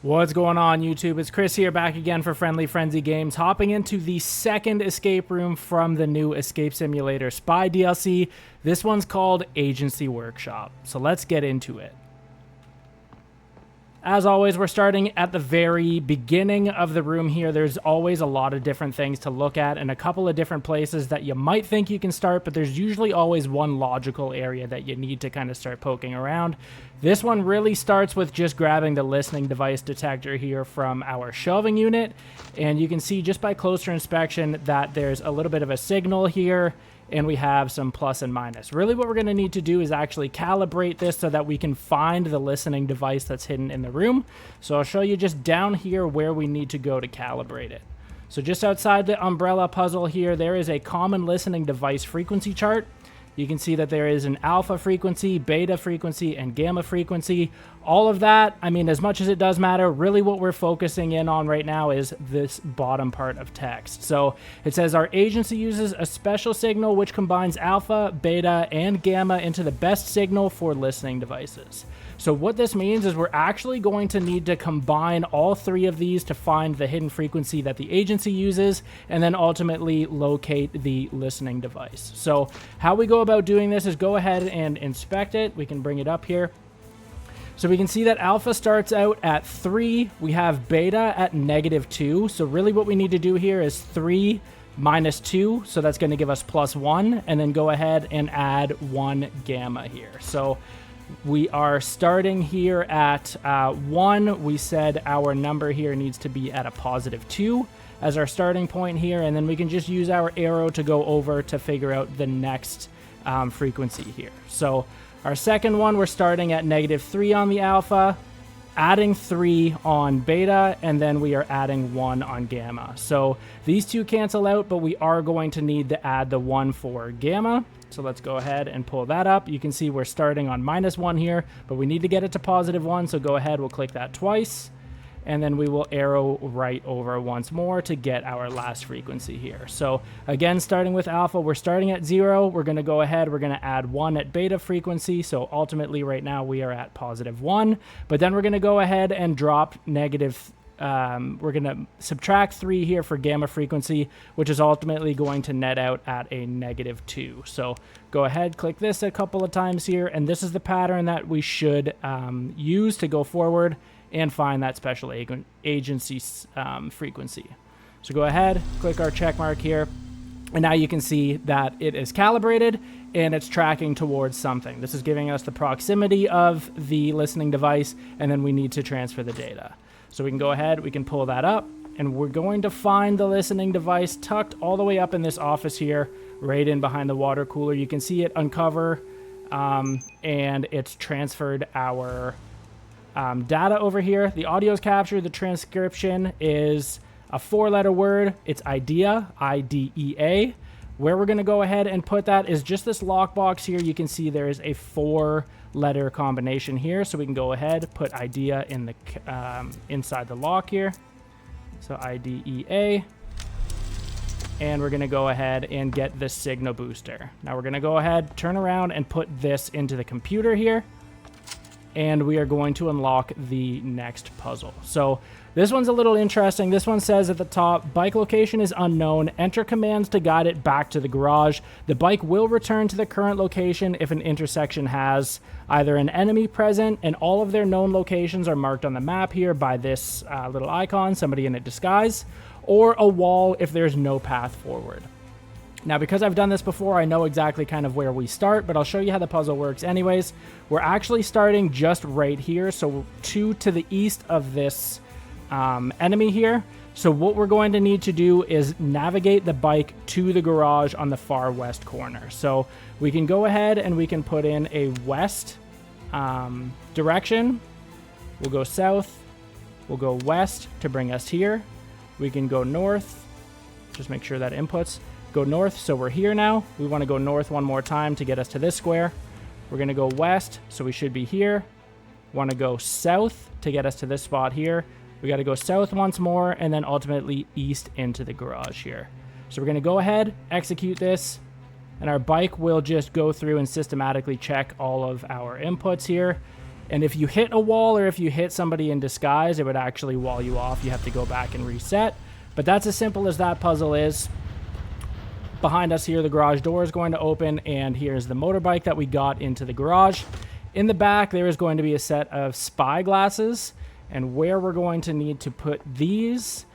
What's going on, YouTube? It's Chris here, back again for Friendly Frenzy Games, hopping into the second escape room from the new Escape Simulator Spy DLC. This one's called Agency Workshop, so let's get into it. As always, we're starting at the very beginning of the room here. There's always a lot of different things to look at and a couple of different places that you might think you can start, but there's usually always one logical area that you need to kind of start poking around. This one really starts with just grabbing the listening device detector here from our shelving unit, and you can see just by closer inspection that there's a little bit of a signal here, and we have some plus and minus. Really what we're going to need to do is actually calibrate this so that we can find the listening device that's hidden in the room. So I'll show you just down here where we need to go to calibrate it. So just outside the umbrella puzzle here, there is a common listening device frequency chart. You can see that there is an alpha frequency, beta frequency, and gamma frequency. All of that, I mean, as much as it does matter, really what we're focusing in on right now is this bottom part of text. So it says our agency uses a special signal which combines alpha, beta, and gamma into the best signal for listening devices. So what this means is we're actually going to need to combine all three of these to find the hidden frequency that the agency uses and then ultimately locate the listening device. So how we go about doing this is go ahead and inspect it. We can bring it up here. So we can see that alpha starts out at 3. We have beta at -2. So really what we need to do here is 3 minus 2. So that's going to give us +1. And then go ahead and add 1 gamma here. So we are starting here at 1. We said our number here needs to be at a +2 as our starting point here. And then we can just use our arrow to go over to figure out the next frequency here. So our second one, we're starting at -3 on the alpha, adding 3 on beta, and then we are adding 1 on gamma. So these two cancel out, but we are going to need to add the 1 for gamma. So let's go ahead and pull that up. You can see we're starting on -1 here, but we need to get it to +1. So go ahead, we'll click that twice, and then we will arrow right over once more to get our last frequency here. So again, starting with alpha, we're starting at 0. We're going to go ahead, we're going to add 1 at beta frequency. So ultimately right now we are at +1, but then we're going to go ahead and drop we're going to subtract 3 here for gamma frequency, which is ultimately going to net out at a -2. So go ahead, click this a couple of times here, and this is the pattern that we should use to go forward and find that special agency frequency. So go ahead, click our check mark here, and now you can see that it is calibrated and it's tracking towards something. This is giving us the proximity of the listening device, and then we need to transfer the data. So we can go ahead, we can pull that up, and we're going to find the listening device tucked all the way up in this office here, right in behind the water cooler. You can see it uncover, and it's transferred our data over here. The audio is captured. The transcription is a 4-letter word. It's IDEA, I-D-E-A. Where we're going to go ahead and put that is just this lockbox here. You can see there is a 4-letter combination here. So we can go ahead, put IDEA in the inside the lock here. So IDEA. And we're going to go ahead and get the signal booster. Now we're going to go ahead, turn around, and put this into the computer here. And we are going to unlock the next puzzle. So this one's a little interesting. This one says at the top, bike location is unknown. Enter commands to guide it back to the garage. The bike will return to the current location if an intersection has either an enemy present, and all of their known locations are marked on the map here by this little icon, somebody in a disguise, or a wall if there's no path forward. Now, because I've done this before, I know exactly kind of where we start, but I'll show you how the puzzle works anyways. We're actually starting just right here, so 2 to the east of this enemy here. So what we're going to need to do is navigate the bike to the garage on the far west corner. So we can go ahead and we can put in a west direction. We'll go south. We'll go west to bring us here. We can go north. Just make sure that inputs. Go north, so we're here now. We want to go north one more time to get us to this square. We're going to go west, so we should be here. Want to go south to get us to this spot here. We got to go south once more, and then ultimately east into the garage here. So we're going to go ahead, execute this, and our bike will just go through and systematically check all of our inputs here. And if you hit a wall or if you hit somebody in disguise, it would actually wall you off. You have to go back and reset. But that's as simple as that puzzle is. Behind us here, the garage door is going to open, and here's the motorbike that we got into the garage. In the back, there is going to be a set of spy glasses, and where we're going to need to put these,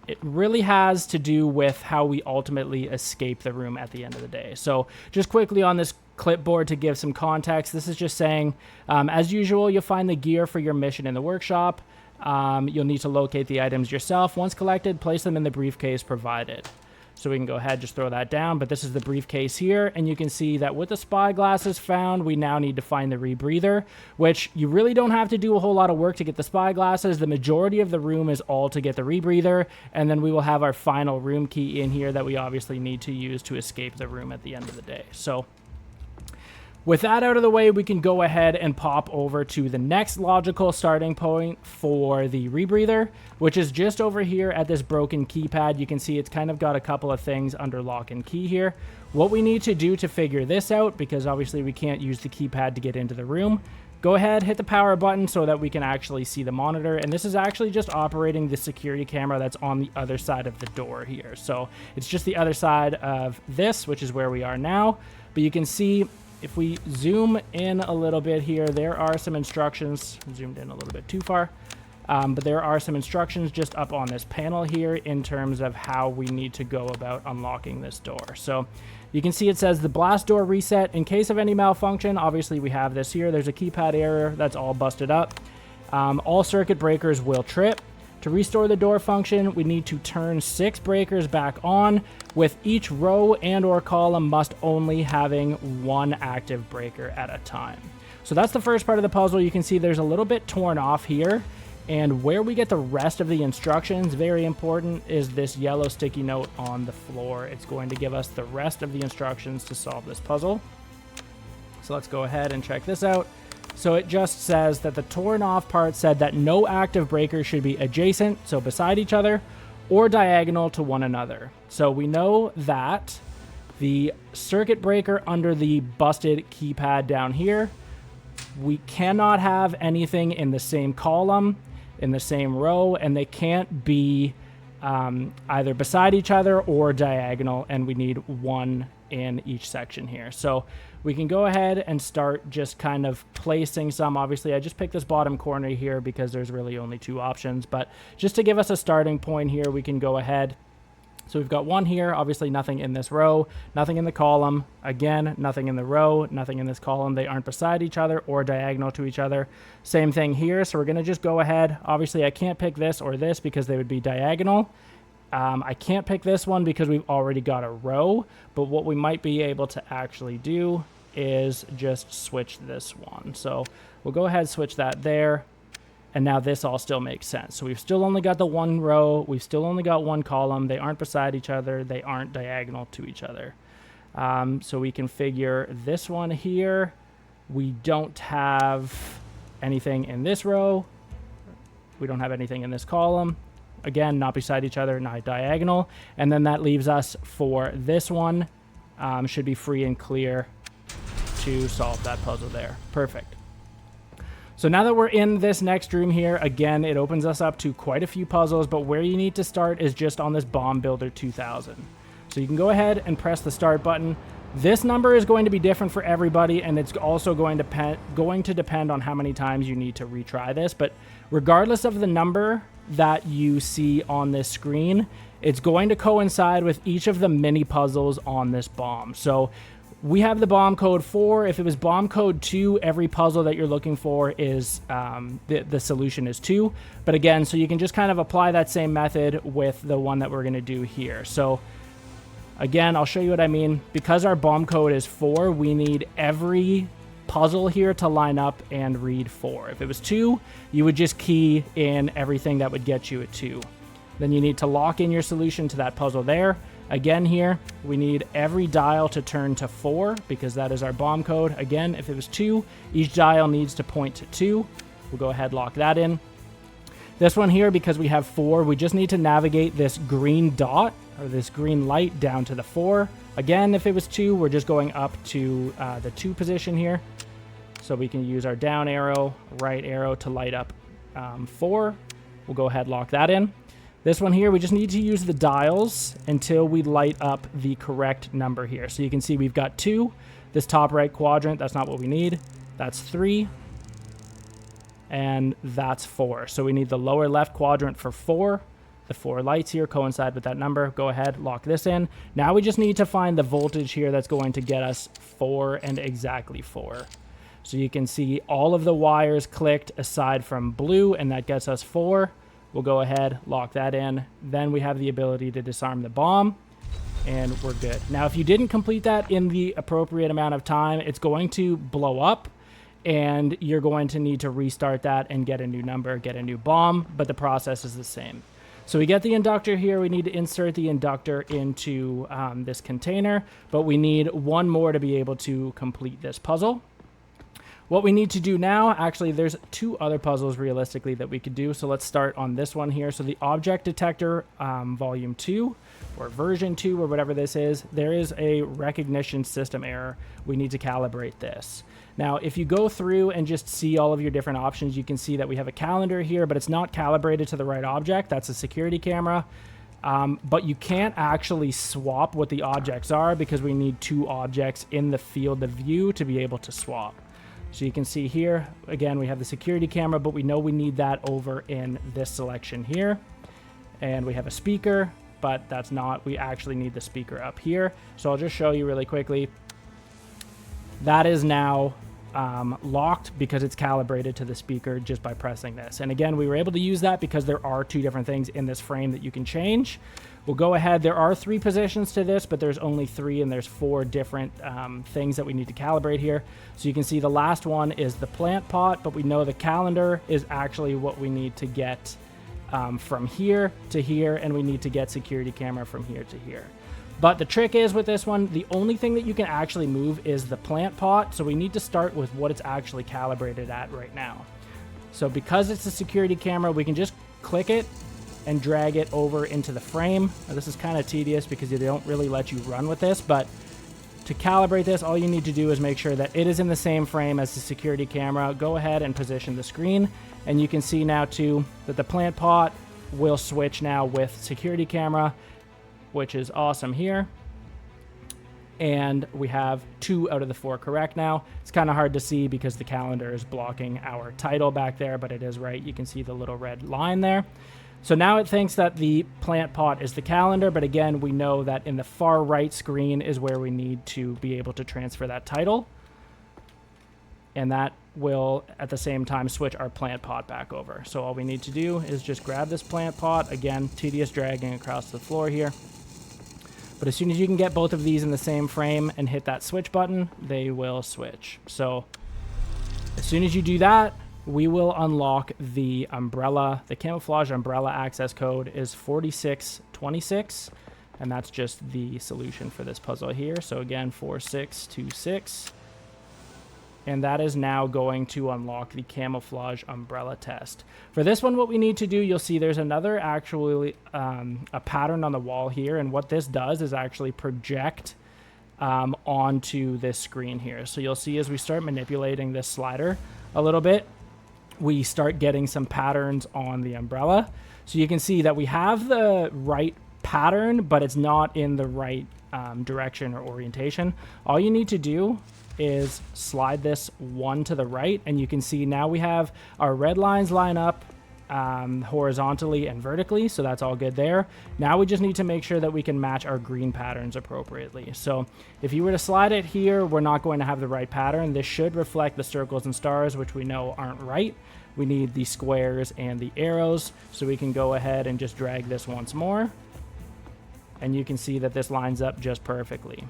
it really has to do with how we ultimately escape the room at the end of the day. So just quickly on this clipboard to give some context, this is just saying, as usual, you'll find the gear for your mission in the workshop. You'll need to locate the items yourself. Once collected, place them in the briefcase provided. So we can go ahead, just throw that down, but this is the briefcase here, and you can see that with the spy glasses found, we now need to find the rebreather, which you really don't have to do a whole lot of work to get the spy glasses. The majority of the room is all to get the rebreather, and then we will have our final room key in here that we obviously need to use to escape the room at the end of the day. So with that out of the way, we can go ahead and pop over to the next logical starting point for the rebreather, which is just over here at this broken keypad. You can see it's kind of got a couple of things under lock and key here. What we need to do to figure this out, because obviously we can't use the keypad to get into the room, go ahead, hit the power button so that we can actually see the monitor. And this is actually just operating the security camera that's on the other side of the door here. So it's just the other side of this, which is where we are now. But you can see, if we zoom in a little bit here, there are some instructions. Zoomed in a little bit too far. But there are some instructions just up on this panel here in terms of how we need to go about unlocking this door. So you can see it says the blast door reset. In case of any malfunction, obviously we have this here. There's a keypad error that's all busted up. All circuit breakers will trip. To restore the door function, we need to turn 6 breakers back on, with each row and or column must only having 1 active breaker at a time. So that's the first part of the puzzle. You can see there's a little bit torn off here, and where we get the rest of the instructions, very important, is this yellow sticky note on the floor. It's going to give us the rest of the instructions to solve this puzzle. So let's go ahead and check this out. So it just says that the torn off part said that no active breakers should be adjacent, so beside each other, or diagonal to one another. So we know that the circuit breaker under the busted keypad down here, we cannot have anything in the same column, in the same row, and they can't be either beside each other or diagonal, and we need 1 in each section here. So we can go ahead and start just kind of placing some. Obviously, I just picked this bottom corner here because there's really only 2 options, but just to give us a starting point here, we can go ahead. So we've got 1 here, obviously nothing in this row, nothing in the column, again, nothing in the row, nothing in this column. They aren't beside each other or diagonal to each other. Same thing here, so we're gonna just go ahead. Obviously, I can't pick this or this because they would be diagonal. I can't pick this one because we've already got a row, but what we might be able to actually do is just switch this one. So we'll go ahead and switch that there, and now this all still makes sense. So we've still only got the 1 row, we've still only got 1 column, they aren't beside each other, they aren't diagonal to each other. So we can figure this one here, we don't have anything in this row, we don't have anything in this column. Again, not beside each other, not diagonal. And then that leaves us for this one. Should be free and clear to solve that puzzle there. Perfect. So now that we're in this next room here, again, it opens us up to quite a few puzzles, but where you need to start is just on this Bomb Builder 2000. So you can go ahead and press the start button. This number is going to be different for everybody, and it's also going to depend on how many times you need to retry this. But regardless of the number that you see on this screen, it's going to coincide with each of the mini puzzles on this bomb. So we have the bomb code 4. If it was bomb code 2, every puzzle that you're looking for is the solution is 2. But again, so you can just kind of apply that same method with the one that we're going to do here. So again, I'll show you what I mean. Because our bomb code is 4, we need every puzzle here to line up and read 4. If it was 2, you would just key in everything that would get you a 2. Then you need to lock in your solution to that puzzle there. Again here, we need every dial to turn to 4 because that is our bomb code. Again, if it was 2, each dial needs to point to 2. We'll go ahead and lock that in. This one here, because we have 4, we just need to navigate this green dot or this green light down to the 4. Again, if it was 2, we're just going up to the 2 position here. So we can use our down arrow, right arrow to light up 4. We'll go ahead and lock that in. This one here, we just need to use the dials until we light up the correct number here. So you can see we've got 2. This top right quadrant, that's not what we need. That's 3. And that's 4. So we need the lower left quadrant for 4. The 4 lights here coincide with that number. Go ahead, lock this in. Now we just need to find the voltage here that's going to get us 4 and exactly 4. So you can see all of the wires clicked aside from blue, and that gets us 4. We'll go ahead, lock that in. Then we have the ability to disarm the bomb, and we're good. Now, if you didn't complete that in the appropriate amount of time, it's going to blow up, and you're going to need to restart that and get a new number, get a new bomb, but the process is the same. So we get the inductor here. We need to insert the inductor into this container, but we need one more to be able to complete this puzzle. What we need to do now, actually, there's 2 other puzzles realistically that we could do. So let's start on this one here. So the object detector, volume 2 or version 2 or whatever this is, there is a recognition system error. We need to calibrate this. Now, if you go through and just see all of your different options, you can see that we have a calendar here, but it's not calibrated to the right object. That's a security camera. But you can't actually swap what the objects are because we need 2 objects in the field of view to be able to swap. So you can see here, again, we have the security camera, but we know we need that over in this selection here. And we have a speaker, but that's not, we actually need the speaker up here. So I'll just show you really quickly. That is now locked because it's calibrated to the speaker just by pressing this. And again, we were able to use that because there are 2 different things in this frame that you can change. We'll go ahead. There are 3 positions to this, but there's only 3, and there's 4 different things that we need to calibrate here. So you can see the last one is the plant pot, but we know the calendar is actually what we need to get from here to here, and we need to get security camera from here to here. But the trick is with this one, the only thing that you can actually move is the plant pot. So we need to start with what it's actually calibrated at right now. So because it's a security camera, we can just click it and drag it over into the frame. Now, this is kind of tedious because they don't really let you run with this, but to calibrate this, all you need to do is make sure that it is in the same frame as the security camera. Go ahead and position the screen, and you can see now too that the plant pot will switch now with security camera, which is awesome here. And we have 2 out of the 4 correct now. It's kind of hard to see because the calendar is blocking our title back there, but it is right. You can see the little red line there. So now it thinks that the plant pot is the calendar, but again, we know that in the far right screen is where we need to be able to transfer that title. And that will, at the same time, switch our plant pot back over. So all we need to do is just grab this plant pot. Again, tedious dragging across the floor here. But as soon as you can get both of these in the same frame and hit that switch button, they will switch. So as soon as you do that, we will unlock the umbrella. The camouflage umbrella access code is 4626, and that's just the solution for this puzzle here. So again, 4626. And that is now going to unlock the camouflage umbrella test. For this one, what we need to do, you'll see there's another actually a pattern on the wall here. And what this does is actually project onto this screen here. So you'll see as we start manipulating this slider a little bit, we start getting some patterns on the umbrella. So you can see that we have the right pattern, but it's not in the right direction or orientation. All you need to do is slide this 1 to the right, and you can see now we have our red lines line up horizontally and vertically, so that's all good there. Now we just need to make sure that we can match our green patterns appropriately. So if you were to slide it here, we're not going to have the right pattern. This should reflect the circles and stars, which we know aren't right. We need the squares and the arrows, so we can go ahead and just drag this once more, and you can see that this lines up just perfectly.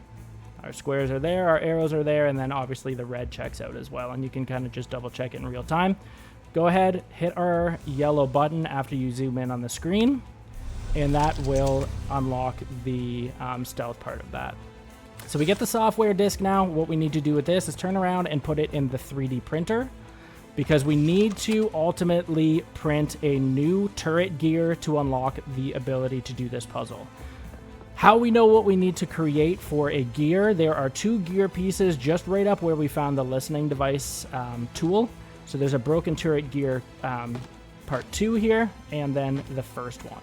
Our squares are there, our arrows are there, and then obviously the red checks out as well, and you can kind of just double check it in real time. Go ahead, hit our yellow button after you zoom in on the screen, and that will unlock the stealth part of that. So we get the software disk now. What we need to do with this is turn around and put it in the 3D printer, because we need to ultimately print a new turret gear to unlock the ability to do this puzzle. How we know what we need to create for a gear, there are 2 gear pieces just right up where we found the listening device tool. So there's a broken turret gear part 2 here, and then the first one.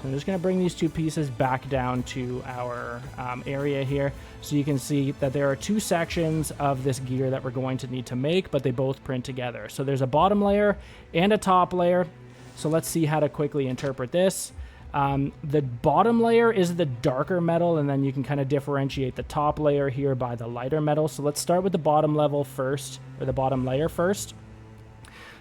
So I'm just going to bring these 2 pieces back down to our area here, so you can see that there are 2 sections of this gear that we're going to need to make, but they both print together. So there's a bottom layer and a top layer. So let's see how to quickly interpret this. The bottom layer is the darker metal, and then you can kind of differentiate the top layer here by the lighter metal. So let's start with the bottom level first, or the bottom layer first.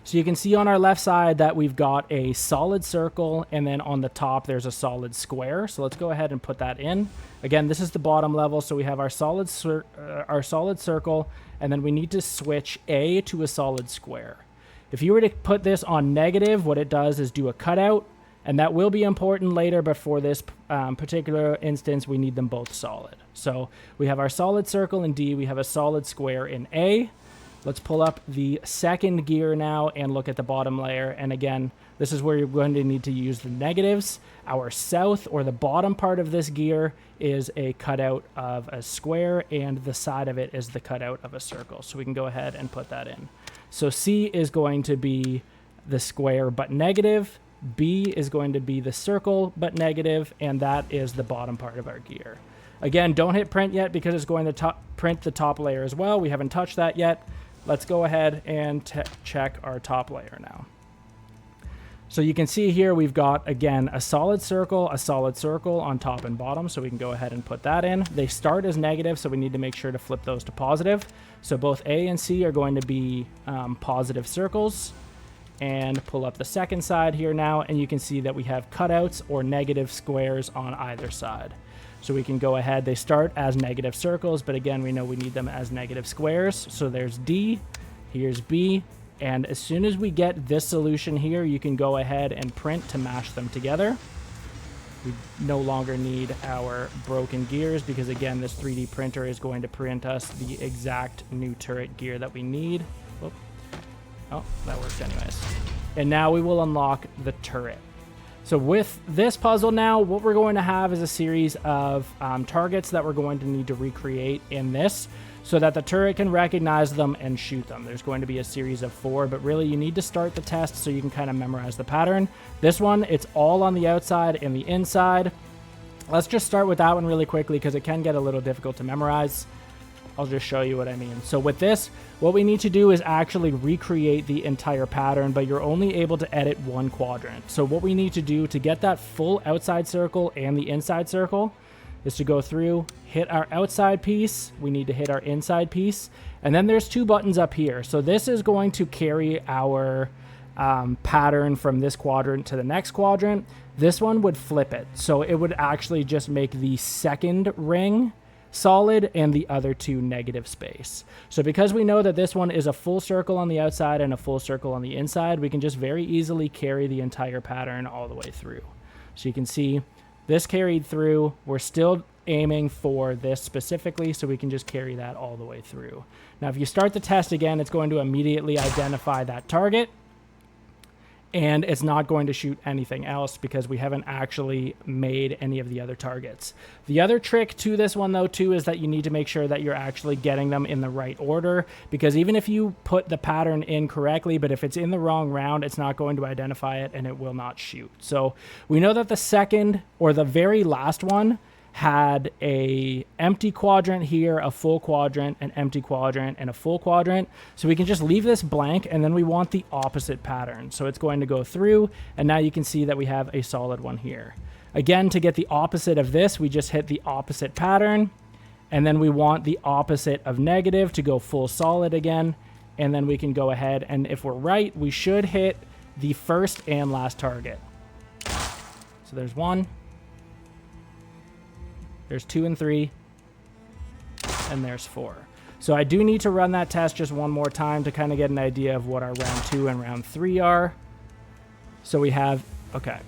So you can see on our left side that we've got a solid circle, and then on the top there's a solid square. So let's go ahead and put that in. Again, this is the bottom level, so we have our solid circle, and then we need to switch A to a solid square. If you were to put this on negative, what it does is do a cutout, and that will be important later, but for this particular instance, we need them both solid. So we have our solid circle in D, we have a solid square in A. Let's pull up the second gear now and look at the bottom layer. And again, this is where you're going to need to use the negatives. Our south, or the bottom part of this gear, is a cutout of a square, and the side of it is the cutout of a circle. So we can go ahead and put that in. So C is going to be the square but negative. B is going to be the circle but negative, and that is the bottom part of our gear. Again, don't hit print yet because it's going to print the top layer as well. We haven't touched that yet. Let's go ahead and check our top layer now. So you can see here we've got, again, a solid circle on top and bottom, so we can go ahead and put that in. They start as negative, so we need to make sure to flip those to positive. So both A and C are going to be positive circles. And pull up the second side here now, and you can see that we have cutouts or negative squares on either side. So we can go ahead, they start as negative circles, but again, we know we need them as negative squares. So there's D, here's B, and as soon as we get this solution here, you can go ahead and print to mash them together. We no longer need our broken gears because again, this 3D printer is going to print us the exact new turret gear that we need. Whoop. Oh, that worked anyways. And now we will unlock the turret. So with this puzzle now, what we're going to have is a series of targets that we're going to need to recreate in this so that the turret can recognize them and shoot them. There's going to be a series of 4, but really you need to start the test so you can kind of memorize the pattern. This one, it's all on the outside and the inside. Let's just start with that one really quickly because it can get a little difficult to memorize. I'll just show you what I mean. So with this, what we need to do is actually recreate the entire pattern, but you're only able to edit one quadrant. So what we need to do to get that full outside circle and the inside circle is to go through, hit our outside piece, we need to hit our inside piece, and then there's 2 buttons up here. So this is going to carry our pattern from this quadrant to the next quadrant. This one would flip it. So it would actually just make the second ring solid and the other 2 negative space. So because we know that this one is a full circle on the outside and a full circle on the inside, we can just very easily carry the entire pattern all the way through. So you can see this carried through. We're still aiming for this specifically, so we can just carry that all the way through. Now, if you start the test again, it's going to immediately identify that target, and it's not going to shoot anything else because we haven't actually made any of the other targets. The other trick to this one though too is that you need to make sure that you're actually getting them in the right order, because even if you put the pattern in correctly, but if it's in the wrong round, it's not going to identify it and it will not shoot. So we know that the second, or the very last one, had a empty quadrant here, a full quadrant, an empty quadrant, and a full quadrant. So we can just leave this blank, and then we want the opposite pattern. So it's going to go through, and now you can see that we have a solid one here. Again, to get the opposite of this, we just hit the opposite pattern, and then we want the opposite of negative to go full solid again, and then we can go ahead, and if we're right, we should hit the first and last target. So there's 1. There's 2 and 3, and there's 4. So I do need to run that test just one more time to kind of get an idea of what our round 2 and round 3 are. So we have, okay.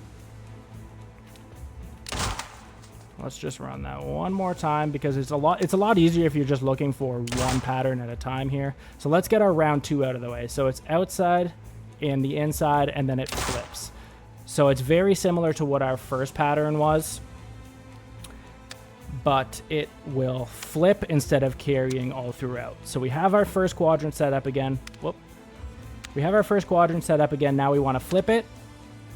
Let's just run that one more time because it's a lot easier if you're just looking for one pattern at a time here. So let's get our round 2 out of the way. So it's outside and the inside, and then it flips. So it's very similar to what our first pattern was. but it will flip instead of carrying all throughout. So we have our first quadrant set up again. Whoop. We have our first quadrant set up again. Now we want to flip it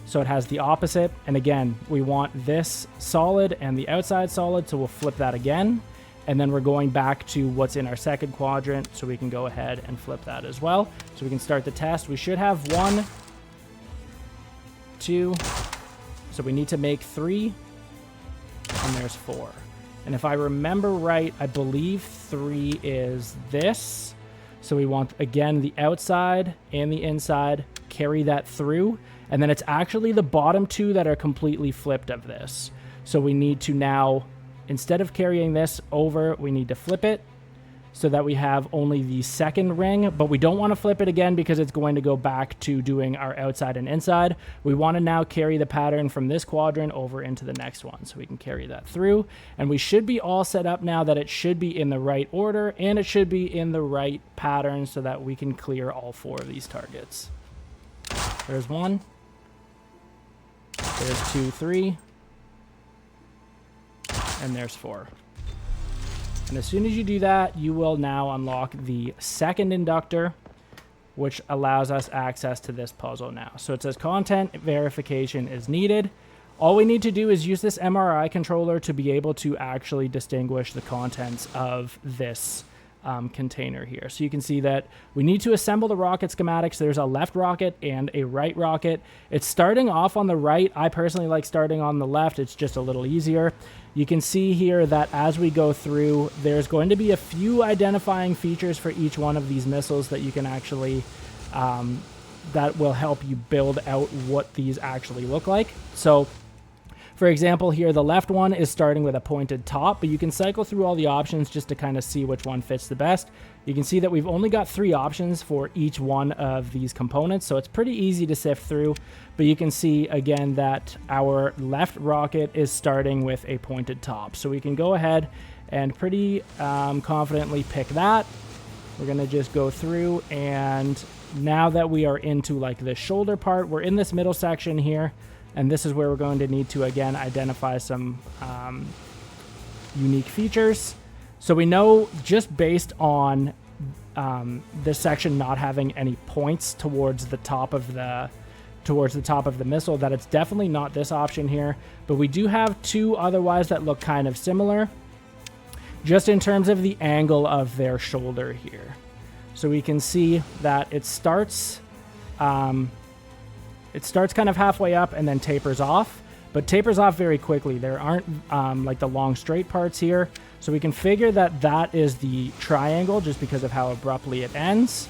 so it has the opposite. And again, we want this solid and the outside solid, so we'll flip that again. And then we're going back to what's in our second quadrant, so we can go ahead and flip that as well. So we can start the test. We should have 1, 2, so we need to make 3, and there's 4. And if I remember right, I believe 3 is this. So we want, again, the outside and the inside, carry that through. And then it's actually the bottom 2 that are completely flipped of this. So we need to now, instead of carrying this over, we need to flip it so that we have only the second ring, but we don't want to flip it again because it's going to go back to doing our outside and inside. We want to now carry the pattern from this quadrant over into the next one, so we can carry that through. And we should be all set up now that it should be in the right order and it should be in the right pattern so that we can clear all 4 of these targets. There's 1. There's 2, 3. And there's 4. And as soon as you do that, you will now unlock the second inductor, which allows us access to this puzzle now. So it says content verification is needed. All we need to do is use this MRI controller to be able to actually distinguish the contents of this container here. So you can see that we need to assemble the rocket schematics. There's a left rocket and a right rocket. It's starting off on the right. I personally like starting on the left. It's just a little easier. You can see here that as we go through, there's going to be a few identifying features for each one of these missiles that you can actually, that will help you build out what these actually look like. So for example, here, the left one is starting with a pointed top, but you can cycle through all the options just to kind of see which one fits the best. You can see that we've only got 3 options for each one of these components, so it's pretty easy to sift through. But you can see, again, that our left rocket is starting with a pointed top. So we can go ahead and pretty confidently pick that. We're going to just go through, and now that we are into like the shoulder part, we're in this middle section here. And this is where we're going to need to, again, identify some unique features. So we know just based on this section not having any points towards the top of the missile that it's definitely not this option here. But we do have 2 otherwise that look kind of similar, just in terms of the angle of their shoulder here. So we can see that it starts kind of halfway up and then tapers off, but tapers off very quickly. There aren't like the long straight parts here. So we can figure that that is the triangle just because of how abruptly it ends.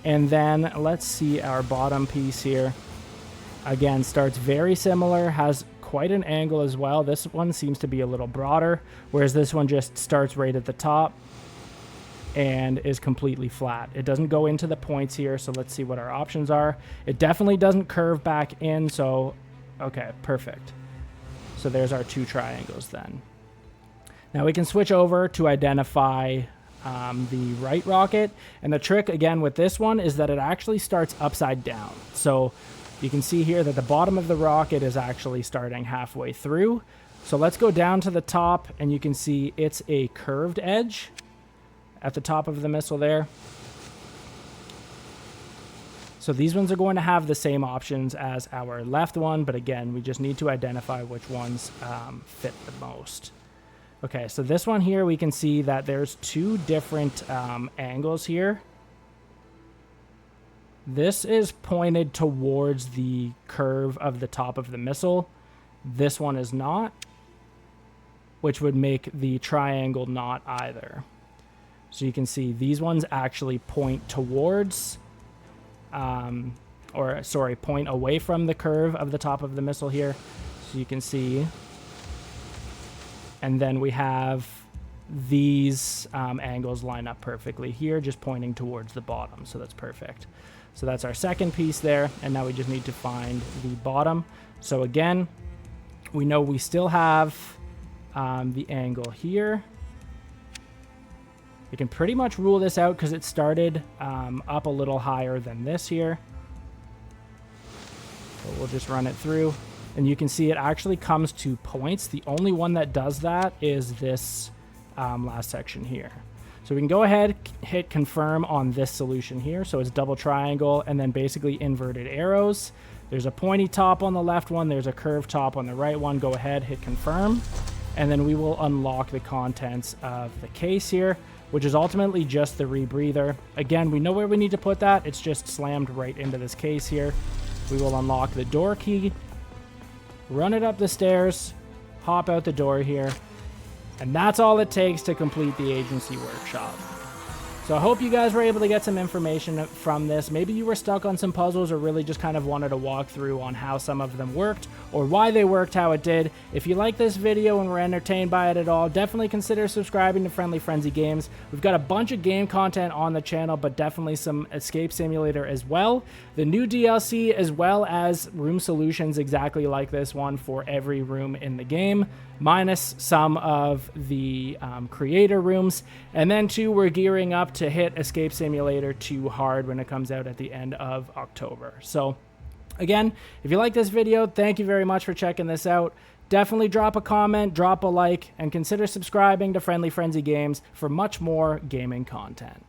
And then let's see our bottom piece here. Again, starts very similar, has quite an angle as well. This one seems to be a little broader, whereas this one just starts right at the top and is completely flat. It doesn't go into the points here, so let's see what our options are. It definitely doesn't curve back in, so okay, perfect. So there's our 2 triangles then. Now we can switch over to identify the right rocket, and the trick again with this one is that it actually starts upside down. So you can see here that the bottom of the rocket is actually starting halfway through. So let's go down to the top, and you can see it's a curved edge at the top of the missile there. So these ones are going to have the same options as our left one, but again, we just need to identify which ones fit the most. Okay, so this one here, we can see that there's 2 different angles here. This is pointed towards the curve of the top of the missile. This one is not, which would make the triangle not either. So you can see these ones actually point towards, point away from the curve of the top of the missile here. So you can see, and then we have these angles line up perfectly here, just pointing towards the bottom. So that's perfect. So that's our second piece there. And now we just need to find the bottom. So again, we know we still have the angle here. We can pretty much rule this out because it started up a little higher than this here. So we'll just run it through. and you can see it actually comes to points. The only one that does that is this last section here. So we can go ahead, hit confirm on this solution here. So it's double triangle and then basically inverted arrows. There's a pointy top on the left one. There's a curved top on the right one. Go ahead, hit confirm. And then we will unlock the contents of the case here, which is ultimately just the rebreather. Again, we know where we need to put that. It's just slammed right into this case here. We will unlock the door key, run it up the stairs, hop out the door here. And that's all it takes to complete the agency workshop. So I hope you guys were able to get some information from this. Maybe you were stuck on some puzzles or really just kind of wanted to walk through on how some of them worked or why they worked how it did. If you like this video and were entertained by it at all, definitely consider subscribing to Friendly Frenzy Games. We've got a bunch of game content on the channel, but definitely some escape simulator as well. The new DLC, as well as room solutions exactly like this one for every room in the game, minus some of the creator rooms. And then too, we're gearing up to hit Escape Simulator 2 hard when it comes out at the end of October. So again, if you like this video, thank you very much for checking this out. Definitely drop a comment, drop a like, and consider subscribing to Friendly Frenzy Games for much more gaming content.